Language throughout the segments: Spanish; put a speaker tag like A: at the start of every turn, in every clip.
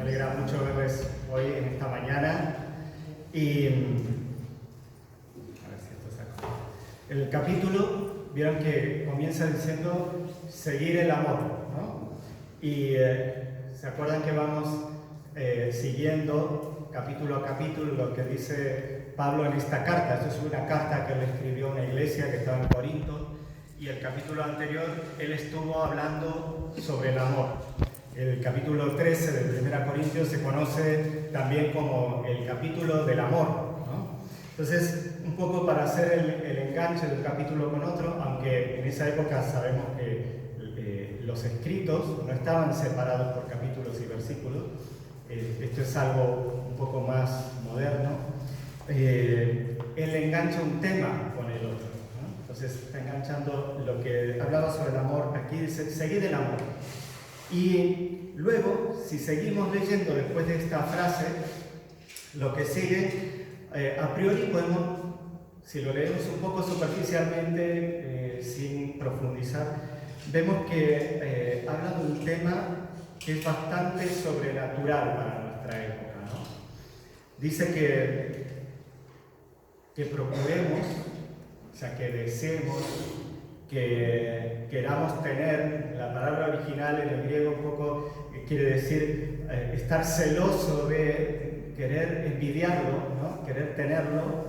A: alegra mucho verles hoy en esta mañana. Y a ver si esto saco. El capítulo, vieron que comienza diciendo seguir el amor, ¿no? Y se acuerdan que vamos siguiendo capítulo a capítulo lo que dice Pablo en esta carta. Esto es una carta que él escribió a una iglesia que estaba en Corinto, y el capítulo anterior él estuvo hablando sobre el amor. El capítulo 13 de 1 Corintios se conoce también como el capítulo del amor, ¿no? Entonces, un poco para hacer el enganche de un capítulo con otro, aunque en esa época sabemos que los escritos no estaban separados por capítulos y versículos, esto es algo un poco más moderno, él engancha un tema con el otro, ¿no? Entonces está enganchando lo que hablaba sobre el amor, aquí dice, seguid el amor. Y luego, si seguimos leyendo después de esta frase, lo que sigue, a priori podemos, si lo leemos un poco superficialmente, sin profundizar, vemos que habla de un tema que es bastante sobrenatural para nuestra época, ¿no? Dice que procuremos, o sea, que deseemos, que queramos tener, la palabra original en el griego un poco quiere decir estar celoso de querer envidiarlo, ¿no? Querer tenerlo,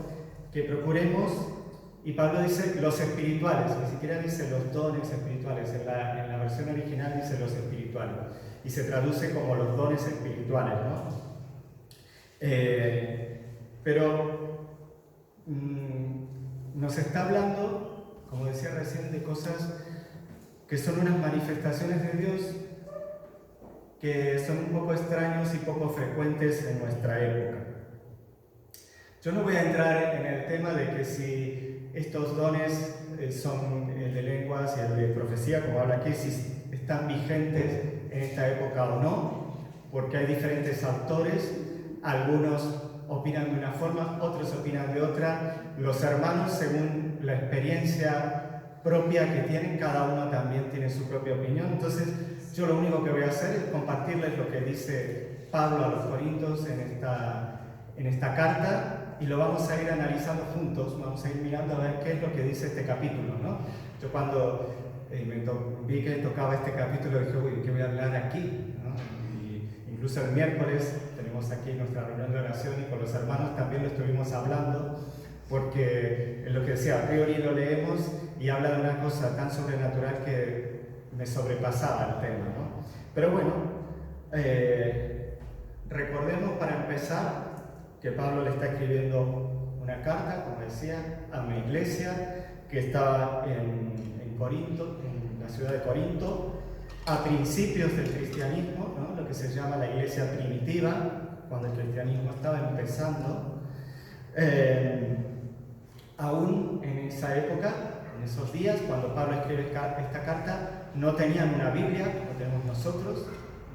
A: que procuremos, y Pablo dice los espirituales, ni siquiera dice los dones espirituales, en la versión original dice los espirituales, y se traduce como los dones espirituales, ¿no? Pero nos está hablando, como decía recién, de cosas que son unas manifestaciones de Dios que son un poco extraños y poco frecuentes en nuestra época. Yo no voy a entrar en el tema de que si estos dones son el de lenguas y el de profecía, como habla aquí, si están vigentes en esta época o no, porque hay diferentes autores, algunos opinan de una forma, otros opinan de otra. Los hermanos, según la experiencia propia que tienen, cada uno también tiene su propia opinión. Entonces, yo lo único que voy a hacer es compartirles lo que dice Pablo a los Corintios en esta carta, y lo vamos a ir analizando juntos, vamos a ir mirando a ver qué es lo que dice este capítulo, ¿no? Yo cuando vi que tocaba este capítulo dije, uy, ¿qué voy a hablar aquí? ¿No? Y incluso el miércoles tenemos aquí nuestra reunión de oración y con los hermanos también lo estuvimos hablando, porque es lo que decía, a priori lo leemos y habla de una cosa tan sobrenatural que me sobrepasaba el tema, ¿no? Pero bueno, recordemos para empezar que Pablo le está escribiendo una carta, como decía, a una iglesia que estaba en Corinto, en la ciudad de Corinto, a principios del cristianismo, ¿no? Lo que se llama la iglesia primitiva, cuando el cristianismo estaba empezando. Aún en esa época, en esos días, cuando Pablo escribe esta carta, no tenían una Biblia, como tenemos nosotros,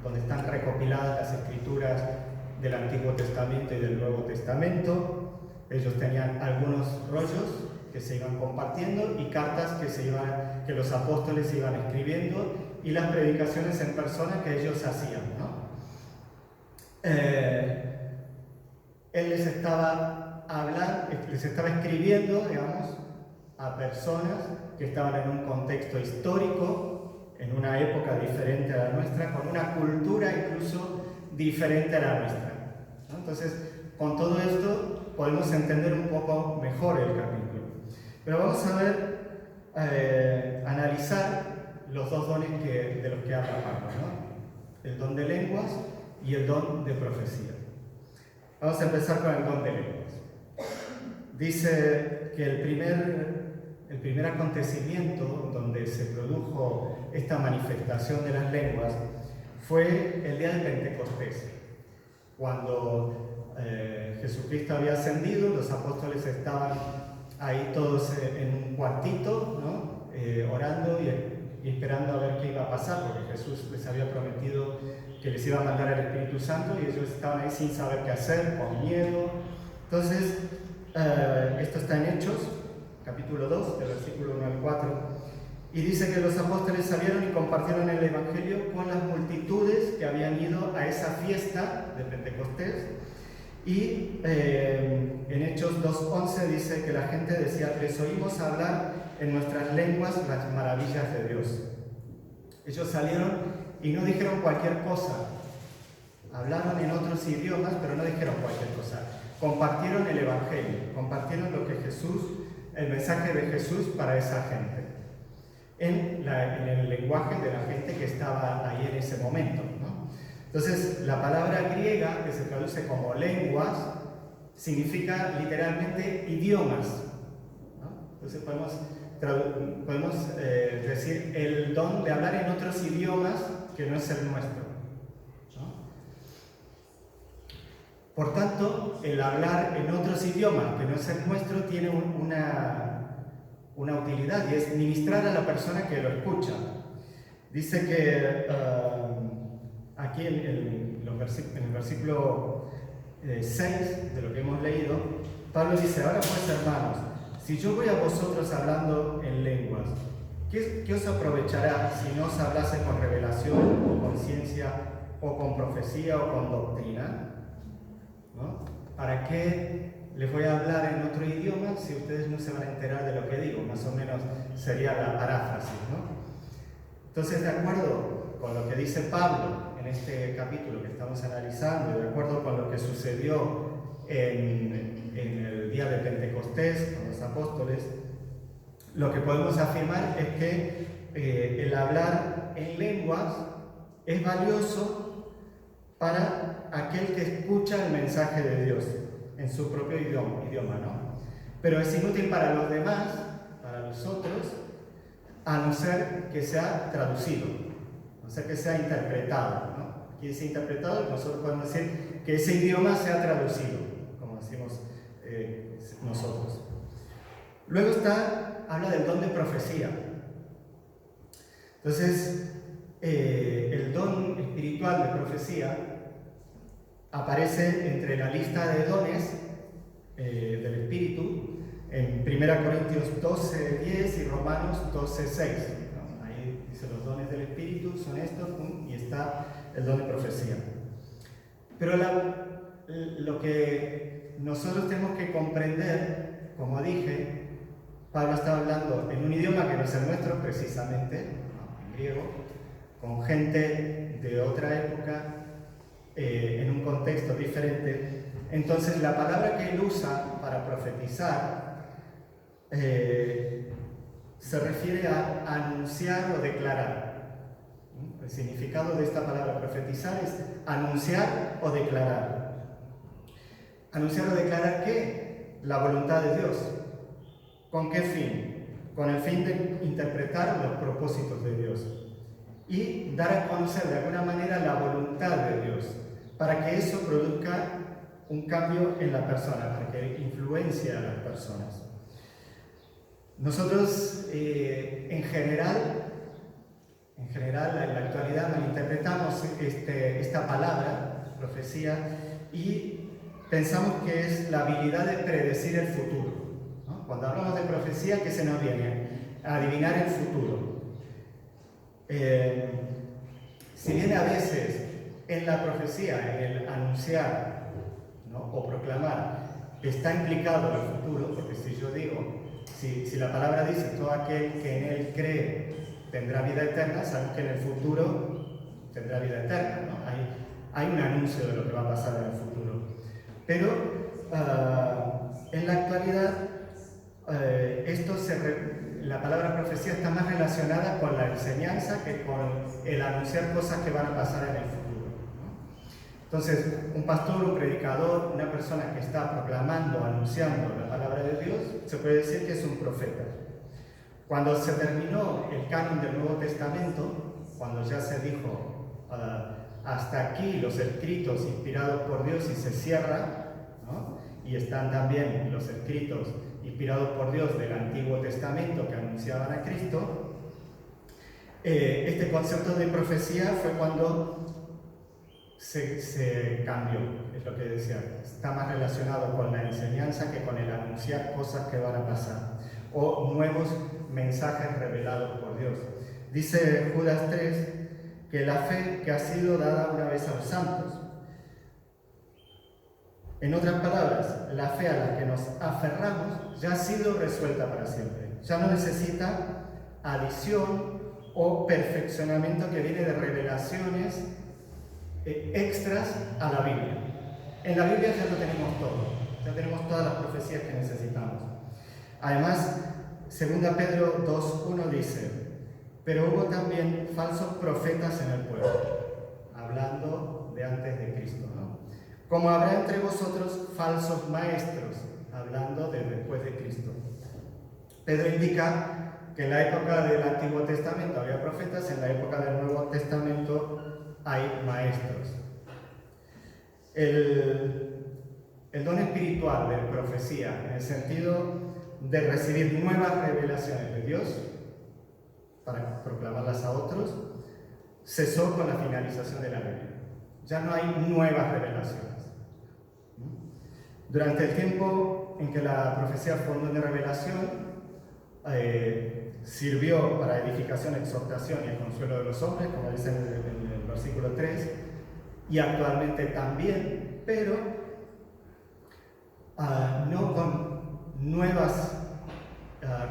A: donde están recopiladas las escrituras del Antiguo Testamento y del Nuevo Testamento. Ellos tenían algunos rollos que se iban compartiendo y cartas que los apóstoles iban escribiendo, y las predicaciones en persona que ellos hacían, ¿no? Él les estaba escribiendo, digamos, a personas que estaban en un contexto histórico, en una época diferente a la nuestra, con una cultura incluso diferente a la nuestra, ¿no? Entonces, con todo esto podemos entender un poco mejor el capítulo. Pero vamos a ver, analizar los dos dones de los que habla Pablo, ¿no? El don de lenguas y el don de profecía. Vamos a empezar con el don de lenguas. Dice que el primer acontecimiento donde se produjo esta manifestación de las lenguas fue el día de Pentecostés, cuando Jesucristo había ascendido. Los apóstoles estaban ahí todos en un cuartito, ¿no? Orando y esperando a ver qué iba a pasar, porque Jesús les había prometido que les iba a mandar el Espíritu Santo, y ellos estaban ahí sin saber qué hacer, con miedo. Entonces, esto está en Hechos, capítulo 2, del versículo 1 al 4, Y dice que los apóstoles salieron y compartieron el Evangelio con las multitudes que habían ido a esa fiesta de Pentecostés. Y en Hechos 2:11 dice que la gente decía: les oímos hablar en nuestras lenguas las maravillas de Dios. Ellos salieron y no dijeron cualquier cosa. Hablaron en otros idiomas, pero no dijeron cualquier cosa. Compartieron el Evangelio, compartieron lo que el mensaje de Jesús para esa gente, en el lenguaje de la gente que estaba ahí en ese momento, ¿no? Entonces, la palabra griega, que se traduce como lenguas, significa literalmente idiomas, ¿no? Entonces podemos decir el don de hablar en otros idiomas que no es el nuestro, ¿no? Por tanto, el hablar en otros idiomas que no es el nuestro tiene una utilidad, y es ministrar a la persona que lo escucha. Dice que aquí en el versículo 6 de lo que hemos leído, Pablo dice: ahora pues, hermanos, si yo voy a vosotros hablando en lenguas, ¿qué os aprovechará si no os hablase con revelación o con ciencia o con profecía o con doctrina? ¿No? ¿Para qué les voy a hablar en otro idioma si ustedes no se van a enterar de lo que digo? Más o menos sería la paráfrasis, ¿no? Entonces, de acuerdo con lo que dice Pablo en este capítulo que estamos analizando, y de acuerdo con lo que sucedió en el día de Pentecostés con los apóstoles, lo que podemos afirmar es que el hablar en lenguas es valioso para aquel que escucha el mensaje de Dios en su propio idioma, ¿no? Pero es inútil para los demás, para los otros, a no ser que sea traducido, a no ser que sea interpretado, ¿no? Aquí dice interpretado, nosotros podemos decir que ese idioma sea traducido, como decimos nosotros. Luego habla del don de profecía. Entonces, el don espiritual de profecía aparece entre la lista de dones del Espíritu en 1 Corintios 12:10 y Romanos 12:6, ¿no? Ahí dice: los dones del Espíritu son estos, y está el don de profecía. Pero lo que nosotros tenemos que comprender, como dije, Pablo estaba hablando en un idioma que no es el nuestro precisamente, ¿no? En griego, con gente de otra época, en un contexto diferente. Entonces, la palabra que él usa para profetizar se refiere a anunciar o declarar. El significado de esta palabra profetizar es anunciar o declarar. ¿Anunciar o declarar qué? La voluntad de Dios. ¿Con qué fin? Con el fin de interpretar los propósitos de Dios y dar a conocer de alguna manera la voluntad de Dios, para que eso produzca un cambio en la persona, para que influencie a las personas. Nosotros en general en la actualidad malinterpretamos esta palabra, profecía, y pensamos que es la habilidad de predecir el futuro, ¿no? Cuando hablamos de profecía, ¿qué se nos viene? Adivinar el futuro. Si bien a veces en la profecía, en el anunciar, ¿no? o proclamar, está implicado el futuro, porque si yo digo, si la palabra dice: todo aquel que en él cree tendrá vida eterna, sabemos que en el futuro tendrá vida eterna, ¿no? Hay un anuncio de lo que va a pasar en el futuro. Pero en la actualidad, la palabra profecía está más relacionada con la enseñanza que con el anunciar cosas que van a pasar en el futuro, ¿no? Entonces, un pastor, un predicador, una persona que está proclamando, anunciando la palabra de Dios, se puede decir que es un profeta. Cuando se terminó el canon del Nuevo Testamento, cuando ya se dijo hasta aquí los escritos inspirados por Dios y se cierra, ¿no? Y están también los escritos inspirados por Dios del Antiguo Testamento que anunciaban a Cristo, este concepto de profecía fue cuando se cambió, es lo que decía, está más relacionado con la enseñanza que con el anunciar cosas que van a pasar, o nuevos mensajes revelados por Dios. Dice Judas 3 que la fe que ha sido dada una vez a los santos. En otras palabras, la fe a la que nos aferramos ya ha sido resuelta para siempre. Ya no necesita adición o perfeccionamiento que viene de revelaciones extras a la Biblia. En la Biblia ya lo tenemos todo, ya tenemos todas las profecías que necesitamos. Además, 2 Pedro 2:1 dice: pero hubo también falsos profetas en el pueblo, hablando de antes de Cristo, ¿no? Como habrá entre vosotros falsos maestros, hablando de después de Cristo. Pedro indica que en la época del Antiguo Testamento había profetas, en la época del Nuevo Testamento hay maestros. El don espiritual de profecía, en el sentido de recibir nuevas revelaciones de Dios para proclamarlas a otros, cesó con la finalización de la Biblia. Ya no hay nuevas revelaciones. Durante el tiempo en que la profecía fue un don de revelación, sirvió para edificación, exhortación y el consuelo de los hombres, como dice en el versículo 3, y actualmente también, pero no con nuevas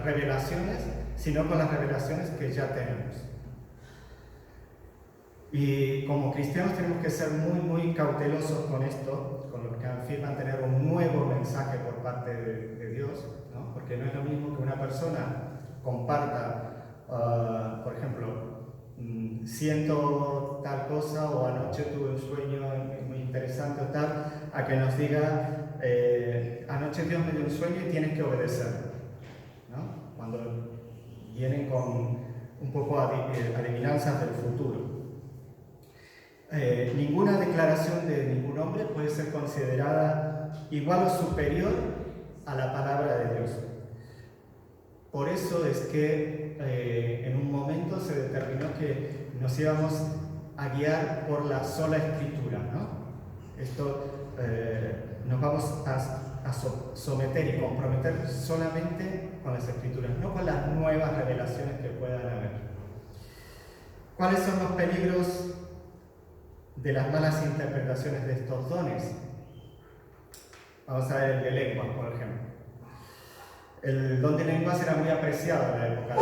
A: revelaciones, sino con las revelaciones que ya tenemos. Y como cristianos tenemos que ser muy cautelosos con esto, con los que afirman tener un nuevo mensaje por parte de Dios, ¿no? Porque no es lo mismo que una persona comparta, por ejemplo, siento tal cosa, o anoche tuve un sueño muy interesante o tal, a que nos diga, anoche Dios me dio un sueño y tienes que obedecer, ¿no? Cuando vienen con un poco adivinanzas del futuro. Ninguna declaración de ningún hombre puede ser considerada igual o superior a la palabra de Dios. Por eso es que en un momento se determinó que nos íbamos a guiar por la sola escritura, ¿no? Esto nos vamos a someter y comprometer solamente con las escrituras, no con las nuevas revelaciones que puedan haber. ¿Cuáles son los peligros de las malas interpretaciones de estos dones? Vamos a ver el de lenguas, por ejemplo. El don de lenguas era muy apreciado en la época de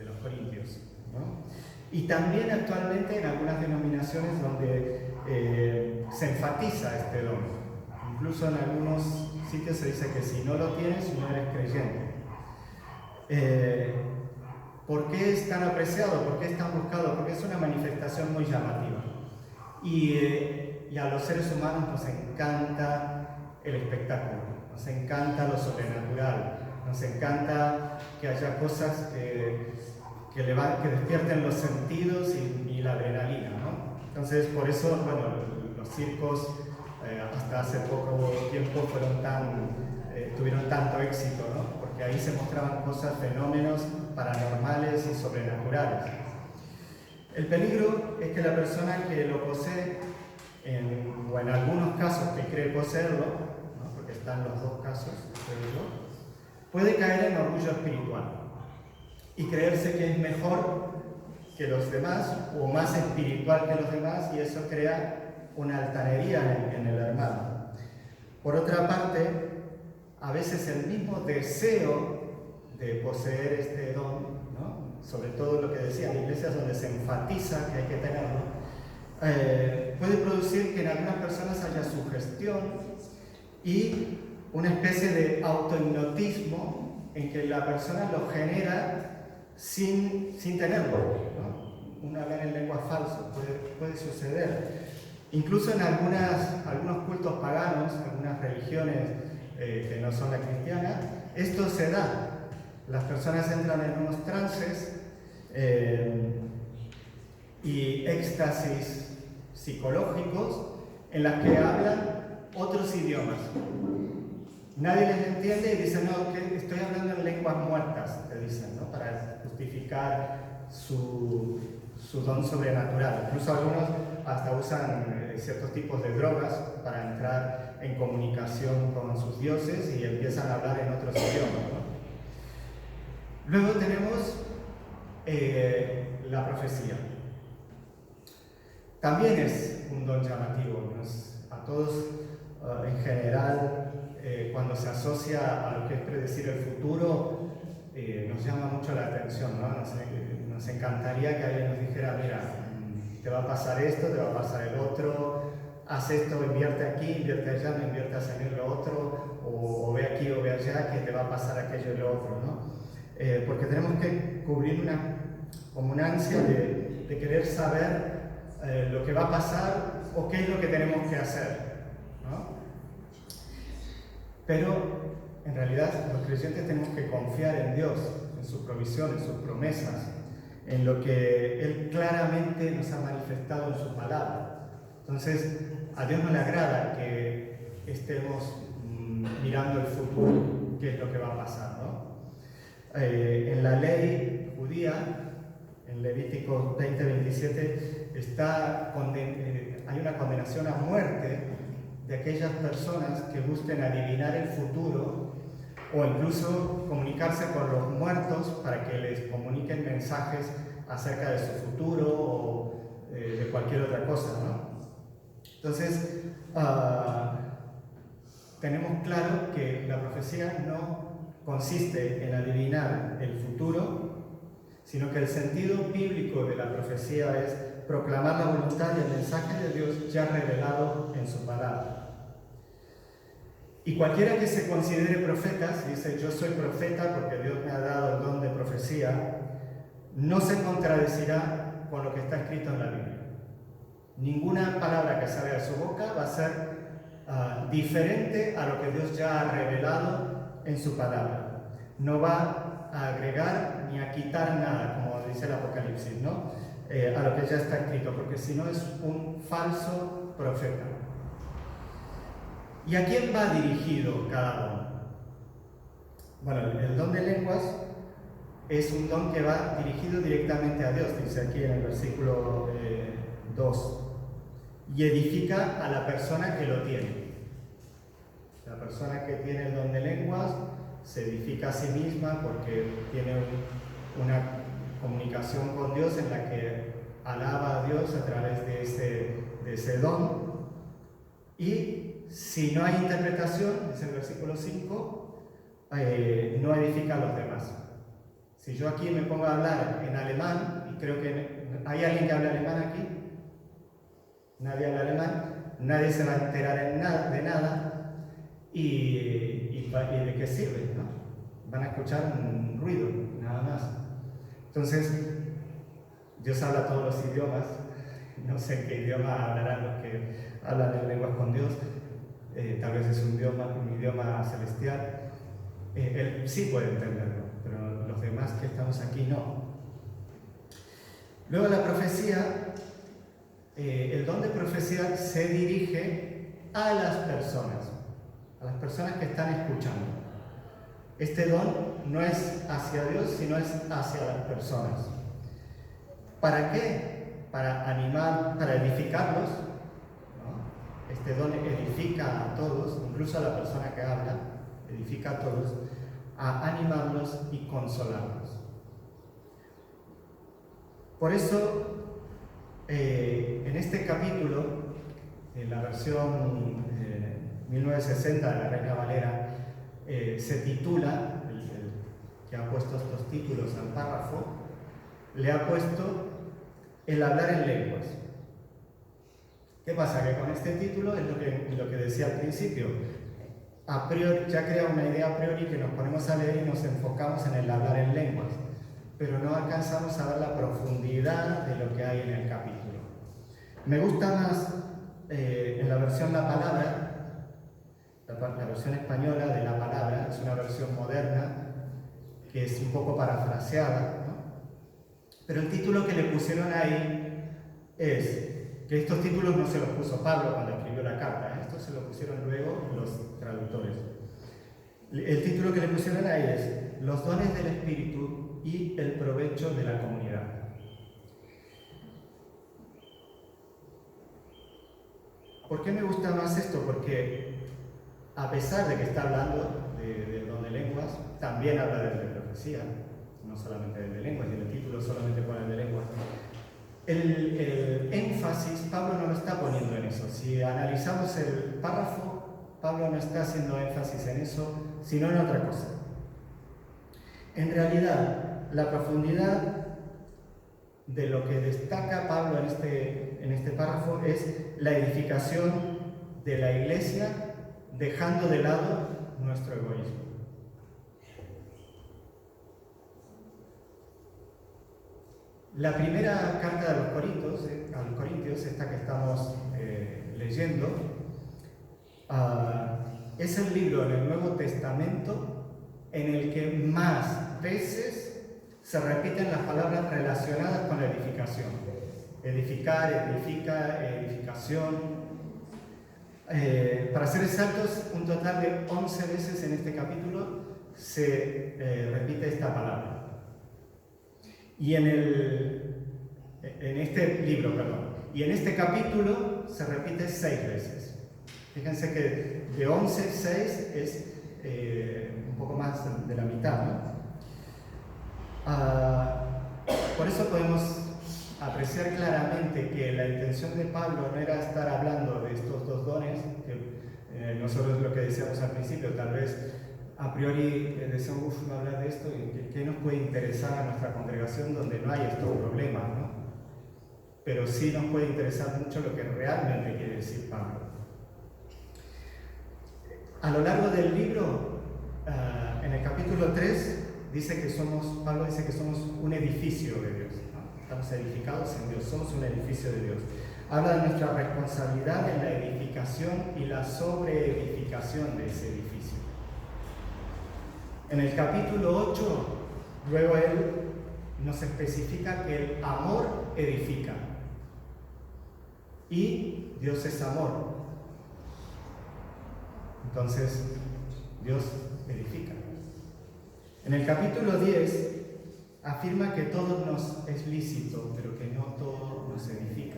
A: los corintios, ¿no? Y también actualmente en algunas denominaciones donde se enfatiza este don. Incluso en algunos sitios se dice que si no lo tienes, no eres creyente. ¿Por qué es tan apreciado? ¿Por qué es tan buscado? Porque es una manifestación muy llamativa. Y a los seres humanos nos encanta el espectáculo, nos encanta lo sobrenatural, nos encanta que haya cosas que despierten los sentidos y la adrenalina, ¿no? Entonces, por eso, bueno, los circos hasta hace poco tiempo tuvieron tanto éxito, ¿no? Porque ahí se mostraban cosas, fenómenos paranormales y sobrenaturales. El peligro es que la persona que lo posee, o en algunos casos que cree poseerlo, ¿no? Porque están los dos casos, puede caer en orgullo espiritual y creerse que es mejor que los demás o más espiritual que los demás, y eso crea una altanería en el hermano. Por otra parte, a veces el mismo deseo de poseer este don, ¿no? Sobre todo lo que decía, en iglesias donde se enfatiza que hay que tenerlo, puede producir que en algunas personas haya sugestión y una especie de autohipnotismo en que la persona lo genera sin tenerlo, ¿no? Un hablar en lengua falso puede suceder. Incluso en algunos cultos paganos, algunas religiones que no son la cristiana, esto se da. Las personas entran en unos trances y éxtasis psicológicos en las que hablan otros idiomas. Nadie les entiende y dicen, no, que estoy hablando en lenguas muertas, te dicen, ¿no? Para justificar su don sobrenatural. Incluso algunos hasta usan ciertos tipos de drogas para entrar en comunicación con sus dioses y empiezan a hablar en otros idiomas, ¿no? Luego tenemos la profecía. También es un don llamativo. A todos, en general, cuando se asocia a lo que es predecir el futuro, nos llama mucho la atención, ¿no? Nos encantaría que alguien nos dijera, mira, te va a pasar esto, te va a pasar el otro, haz esto, invierte aquí, invierte allá, no inviertas en lo otro, o ve aquí o ve allá, que te va a pasar aquello y lo otro, ¿no? Porque tenemos que cubrir como una ansia de querer saber lo que va a pasar o qué es lo que tenemos que hacer, ¿no? Pero en realidad los creyentes tenemos que confiar en Dios, en su provisión, en sus promesas, en lo que Él claramente nos ha manifestado en su palabra. Entonces, a Dios no le agrada que estemos mirando el futuro, qué es lo que va a pasar, ¿no? En la ley judía, en Levítico 20:27, hay una condenación a muerte de aquellas personas que busquen adivinar el futuro o incluso comunicarse con los muertos para que les comuniquen mensajes acerca de su futuro o de cualquier otra cosa, ¿no? Entonces, tenemos claro que la profecía no consiste en adivinar el futuro, sino que el sentido bíblico de la profecía es proclamar la voluntad y el mensaje de Dios ya revelado en su palabra. Y cualquiera que se considere profeta, si dice yo soy profeta porque Dios me ha dado el don de profecía, no se contradecirá con lo que está escrito en la Biblia. Ninguna palabra que salga de su boca va a ser diferente a lo que Dios ya ha revelado en su palabra. No va a agregar ni a quitar nada, como dice el Apocalipsis, ¿no? A lo que ya está escrito, porque si no es un falso profeta. ¿Y a quién va dirigido cada don? Bueno, el don de lenguas es un don que va dirigido directamente a Dios, dice aquí en el versículo 2. Y edifica a la persona que lo tiene. La persona que tiene el don de lenguas se edifica a sí misma porque tiene una comunicación con Dios en la que alaba a Dios a través de ese don. Y si no hay interpretación, dice el versículo 5, no edifica a los demás. Si yo aquí me pongo a hablar en alemán, y creo que hay alguien que habla alemán aquí, nadie habla alemán, nadie se va a enterar de nada, y de qué sirve, ¿no? Van a escuchar un ruido, nada más. Entonces, Dios habla todos los idiomas, no sé qué idioma hablarán los que hablan en lenguas con Dios, tal vez es un idioma celestial. Él sí puede entenderlo, pero los demás que estamos aquí no. Luego la profecía, el don de profecía se dirige a las personas que están escuchando. Este don no es hacia Dios, sino es hacia las personas. ¿Para qué? Para animar, para edificarlos, ¿no? Este don edifica a todos, incluso a la persona que habla, edifica a todos, a animarlos y consolarlos. Por eso, en este capítulo, en la versión 1960 de la Reina Valera, se titula, el que ha puesto estos títulos al párrafo, le ha puesto el hablar en lenguas. ¿Qué pasa? Que con este título es lo que decía al principio. A priori, ya crea una idea a priori que nos ponemos a leer y nos enfocamos en el hablar en lenguas, pero no alcanzamos a ver la profundidad de lo que hay en el capítulo. Me gusta más en la versión La Palabra, la versión española de La Palabra, es una versión moderna que es un poco parafraseada, ¿no? Pero el título que le pusieron ahí es que estos títulos no se los puso Pablo cuando escribió la carta, estos se los pusieron luego los traductores. El título que le pusieron ahí es Los dones del Espíritu y el provecho de la comunidad. ¿Por qué me gusta más esto? Porque a pesar de que está hablando del don de lenguas, también habla de profecía, no solamente el de lenguas, y el título solamente pone el de lenguas. El énfasis, Pablo no lo está poniendo en eso. Si analizamos el párrafo, Pablo no está haciendo énfasis en eso, sino en otra cosa. En realidad, la profundidad de lo que destaca Pablo en este párrafo es la edificación de la iglesia, dejando de lado nuestro egoísmo. La primera carta de a los Corintios, esta que estamos leyendo, es el libro en el Nuevo Testamento en el que más veces se repiten las palabras relacionadas con la edificación. Edificar, edifica, edificación. Para ser exactos, un total de 11 veces en este capítulo se repite esta palabra. Y en este libro, y en este capítulo se repite 6 veces. Fíjense que de 11, 6 es un poco más de la mitad, ¿no? Por eso podemos apreciar claramente que la intención de Pablo no era estar hablando de estos dos dones, que nosotros lo que decíamos al principio, tal vez a priori decimos, no hablar de esto, y ¿qué nos puede interesar a nuestra congregación donde no hay estos problemas, ¿no? Pero sí nos puede interesar mucho lo que realmente quiere decir Pablo. A lo largo del libro, en el capítulo 3, Pablo dice que somos un edificio de Dios, ¿no? Estamos edificados en Dios, somos un edificio de Dios. Habla de nuestra responsabilidad en la edificación y la sobreedificación de ese edificio. En el capítulo 8, luego él nos especifica que el amor edifica. Y Dios es amor. Entonces, Dios edifica. En el capítulo 10, afirma que todo nos es lícito, pero que no todo nos edifica.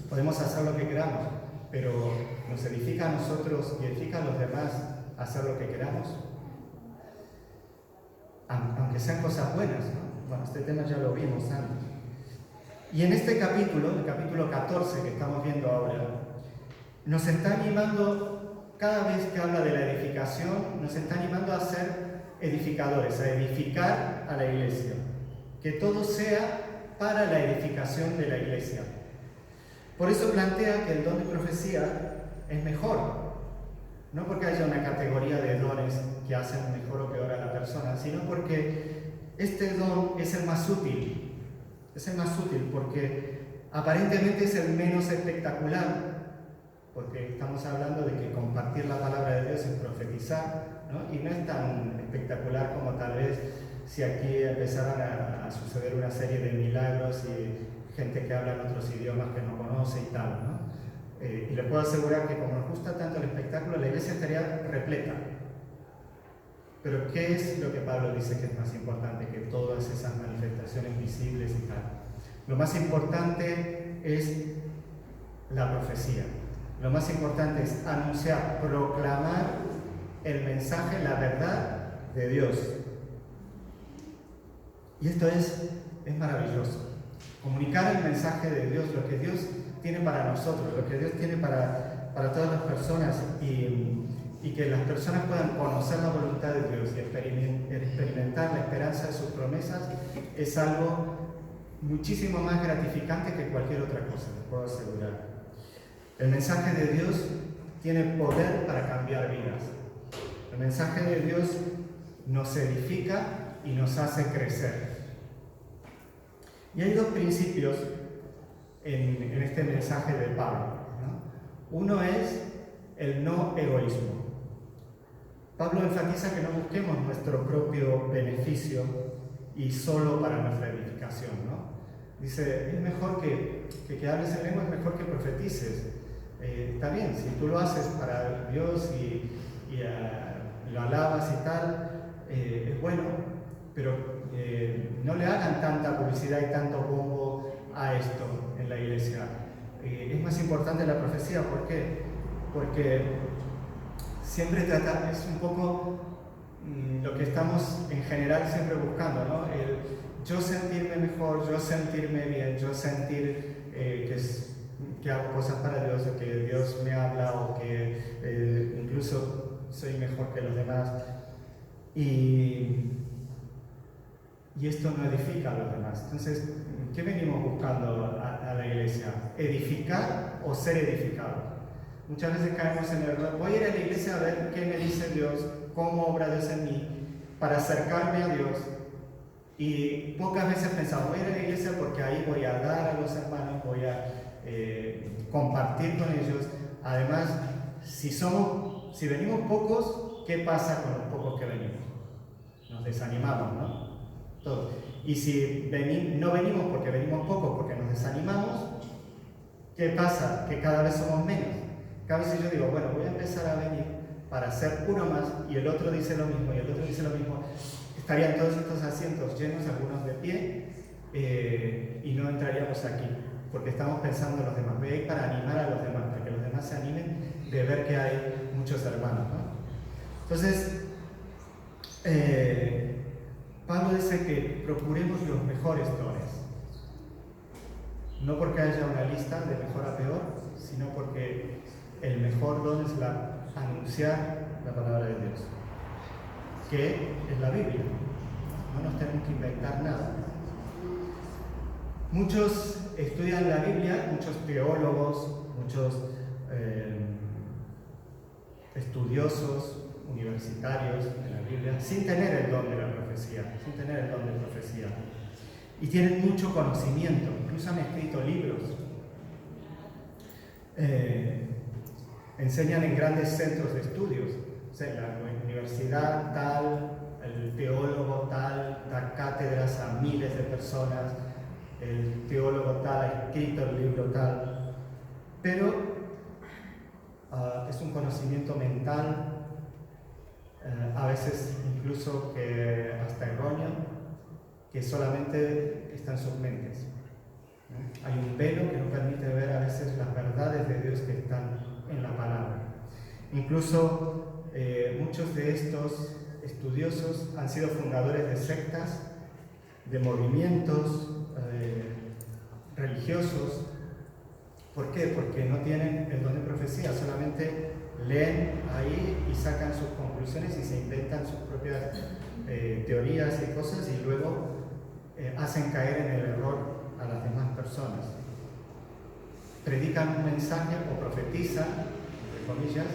A: Podemos hacer lo que queramos, pero nos edifica a nosotros y edifica a los demás hacer lo que queramos, aunque sean cosas buenas, ¿no? Bueno, este tema ya lo vimos antes. Y en este capítulo, el capítulo 14 que estamos viendo ahora, nos está animando, cada vez que habla de la edificación, nos está animando a ser edificadores, a edificar a la iglesia, que todo sea para la edificación de la iglesia. Por eso plantea que el don de profecía es mejor. No porque haya una categoría de dones que hacen mejor o peor a la persona, sino porque este don es el más útil. Es el más útil porque aparentemente es el menos espectacular, porque estamos hablando de que compartir la palabra de Dios es profetizar, ¿no? Y no es tan espectacular como tal vez si aquí empezaran a suceder una serie de milagros y gente que habla en otros idiomas que no conoce y tal, ¿no? Y le puedo asegurar que como nos gusta tanto el espectáculo, la iglesia estaría repleta. Pero ¿qué es lo que Pablo dice que es más importante que todas esas manifestaciones visibles y tal? Lo más importante es la profecía. Lo más importante es anunciar, proclamar el mensaje, la verdad de Dios. Y esto es maravilloso. Comunicar el mensaje de Dios, lo que Dios tiene para nosotros, lo que Dios tiene para todas las personas y que las personas puedan conocer la voluntad de Dios y experimentar la esperanza de sus promesas es algo muchísimo más gratificante que cualquier otra cosa, les puedo asegurar. El mensaje de Dios tiene poder para cambiar vidas. El mensaje de Dios nos edifica y nos hace crecer. Y hay dos principios en este mensaje de Pablo, ¿no? Uno es el no egoísmo. Pablo enfatiza que no busquemos nuestro propio beneficio y solo para nuestra edificación, ¿no? Dice, es mejor que hables en lengua, es mejor que profetices. Está bien, si tú lo haces para Dios y lo alabas y tal, es bueno, pero no le hagan tanta publicidad y tanto bombo a esto en la iglesia. Es más importante la profecía. ¿Por qué? Porque siempre es un poco lo que estamos en general siempre buscando, ¿no? El yo sentirme mejor, yo sentirme bien, yo sentir que hago cosas para Dios, o que Dios me habla, o que incluso soy mejor que los demás. Y esto no edifica a los demás. Entonces, ¿qué venimos buscando a la iglesia? ¿Edificar o ser edificados? Muchas veces caemos en el error. Voy a ir a la iglesia a ver qué me dice Dios, cómo obra Dios en mí, para acercarme a Dios. Y pocas veces pensamos, voy a ir a la iglesia porque ahí voy a dar a los hermanos, voy a compartir con ellos. Además, si venimos pocos, ¿qué pasa con los pocos que venimos? Nos desanimamos, ¿no? Todos. Y si no venimos porque venimos pocos, porque nos desanimamos, ¿qué pasa? Que cada vez somos menos. Cada vez yo digo, bueno, voy a empezar a venir para ser uno más, y el otro dice lo mismo, y el otro dice lo mismo, estarían todos estos asientos llenos, algunos de pie, y no entraríamos aquí, porque estamos pensando en los demás. Voy a ir para animar a los demás, para que los demás se animen de ver que hay muchos hermanos, ¿no? Entonces, Pablo dice que procuremos los mejores dones. No porque haya una lista de mejor a peor, sino porque el mejor don es anunciar la palabra de Dios, que es la Biblia. No nos tenemos que inventar nada. Muchos estudian la Biblia, muchos teólogos, muchos estudiosos universitarios de la Biblia, sin tener el don de la profecía, y tienen mucho conocimiento, incluso han escrito libros, enseñan en grandes centros de estudios, o sea, la universidad tal, el teólogo tal, da cátedras a miles de personas, el teólogo tal ha escrito el libro tal, pero es un conocimiento mental, a veces incluso que hasta erróneo, que solamente está en sus mentes. Hay un velo que no permite ver a veces las verdades de Dios que están en la palabra. Incluso muchos de estos estudiosos han sido fundadores de sectas, de movimientos religiosos. ¿Por qué? Porque no tienen el don de profecía, solamente leen ahí y sacan sus conclusiones y se inventan sus propias teorías y cosas, y luego hacen caer en el error a las demás personas. Predican un mensaje o profetizan, entre comillas,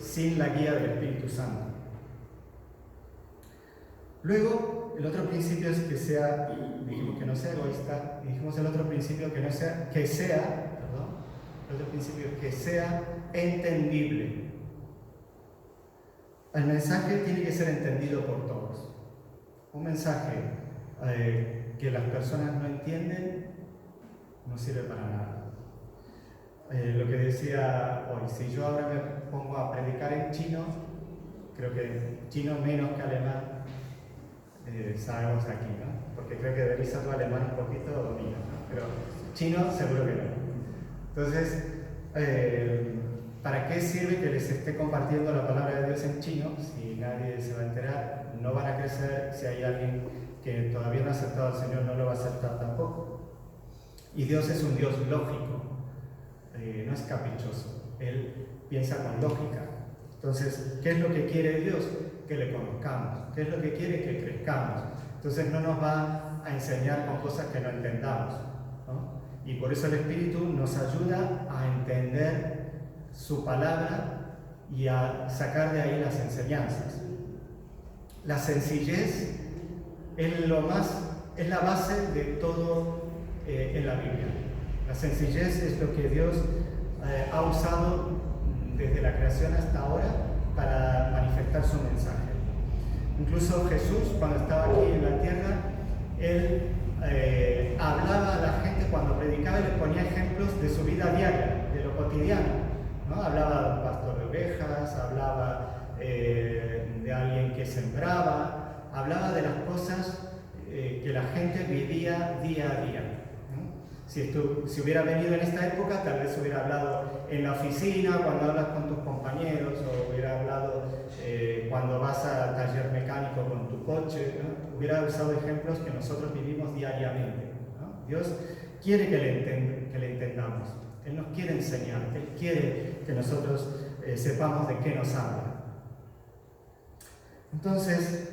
A: sin la guía del Espíritu Santo. Luego, el otro principio es que sea, dijimos que no sea egoísta, y dijimos el otro principio que sea entendible. El mensaje tiene que ser entendido por todos. Un mensaje que las personas no entienden no sirve para nada. Lo que decía hoy, si yo ahora me pongo a predicar en chino, creo que chino menos que alemán, sabemos aquí, ¿no? Porque creo que Belisa tu alemán un poquito domina, ¿no? Pero chino seguro que no. Entonces, ¿para qué sirve que les esté compartiendo la palabra de Dios en chino si nadie se va a enterar? No van a crecer. Si hay alguien que todavía no ha aceptado al Señor, no lo va a aceptar tampoco. Y Dios es un Dios lógico, no es caprichoso. Él piensa con lógica. Entonces, ¿qué es lo que quiere Dios? Que le conozcamos. ¿Qué es lo que quiere? Que crezcamos. Entonces no nos va a enseñar con cosas que no entendamos, ¿no? Y por eso el Espíritu nos ayuda a entender su palabra y a sacar de ahí las enseñanzas. La sencillez es la base de todo en la Biblia. La sencillez es lo que Dios ha usado desde la creación hasta ahora para manifestar su mensaje. Incluso Jesús, cuando estaba aquí en la tierra, Él hablaba a la gente cuando predicaba y les ponía ejemplos de su vida diaria, de lo cotidiano, ¿no? Hablaba de un pastor de ovejas, hablaba de alguien que sembraba, hablaba de las cosas que la gente vivía día a día, ¿no? Si hubiera venido en esta época, tal vez hubiera hablado en la oficina, cuando hablas con tus compañeros, o hubiera hablado cuando vas al taller mecánico con tu coche, ¿no? Hubiera usado ejemplos que nosotros vivimos diariamente, ¿no? Dios quiere que le entendamos, Él nos quiere enseñar, Él quiere que nosotros sepamos de qué nos habla. Entonces,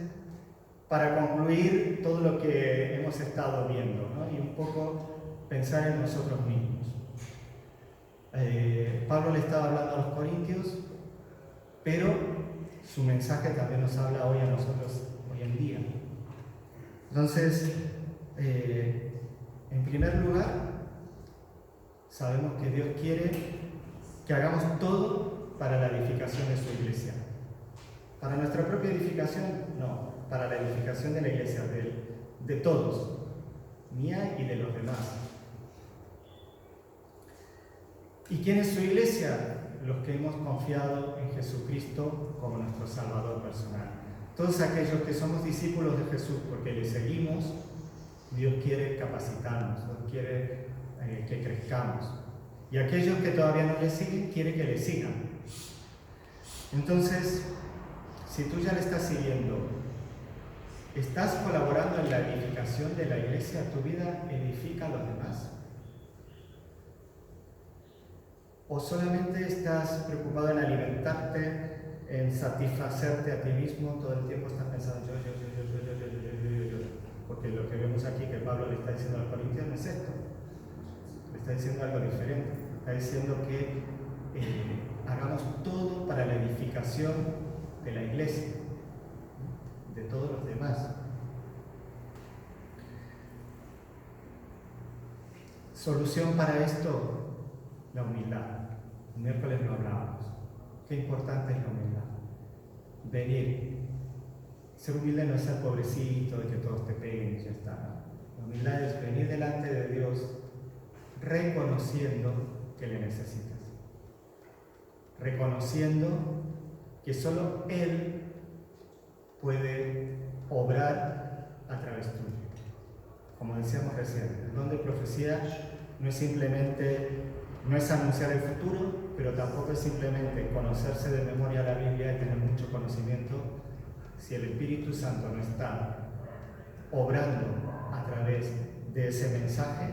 A: para concluir todo lo que hemos estado viendo, ¿no? Y un poco pensar en nosotros mismos. Pablo le estaba hablando a los corintios, pero su mensaje también nos habla hoy a nosotros, hoy en día. Entonces, en primer lugar, sabemos que Dios quiere que hagamos todo para la edificación de su iglesia. Para nuestra propia edificación, no, para la edificación de la iglesia, de todos, mía y de los demás. ¿Y quién es su iglesia? Los que hemos confiado en Jesucristo como nuestro Salvador personal. Todos aquellos que somos discípulos de Jesús porque le seguimos, Dios quiere capacitarnos, Dios quiere que crezcamos. Y aquellos que todavía no le siguen, quiere que le sigan. Entonces, si tú ya le estás siguiendo, ¿estás colaborando en la edificación de la iglesia? ¿Tu vida edifica a los demás? ¿O solamente estás preocupado en alimentarte, en satisfacerte a ti mismo? Todo el tiempo estás pensando yo. Porque lo que vemos aquí que Pablo le está diciendo a los corintios no es esto. Le está diciendo algo diferente. Está diciendo que hagamos todo para la edificación de la iglesia, de todos los demás. Solución para esto, la humildad. El miércoles lo hablábamos. Qué importante es la humildad. Venir. Ser humilde no es ser pobrecito, de que todos te peguen y ya está. ¿No? La humildad es venir delante de Dios reconociendo que le necesitas. Reconociendo que solo Él puede obrar a través tuyo. Como decíamos recién, el don de profecía no es simplemente, no es anunciar el futuro, pero tampoco es simplemente conocerse de memoria la Biblia y tener mucho conocimiento. Si el Espíritu Santo no está obrando a través de ese mensaje,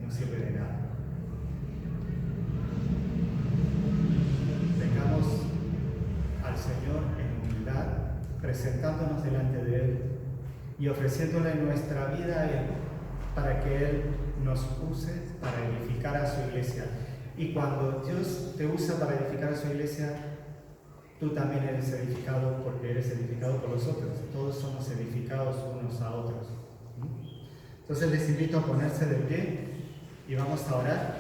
A: no sirve de nada. Tengamos al Señor en humildad, presentándonos delante de Él y ofreciéndole nuestra vida a Él para que Él nos use para edificar a su iglesia. Y cuando Dios te usa para edificar a su iglesia, tú también eres edificado porque eres edificado por los otros. Todos somos edificados unos a otros. Entonces les invito a ponerse de pie y vamos a orar.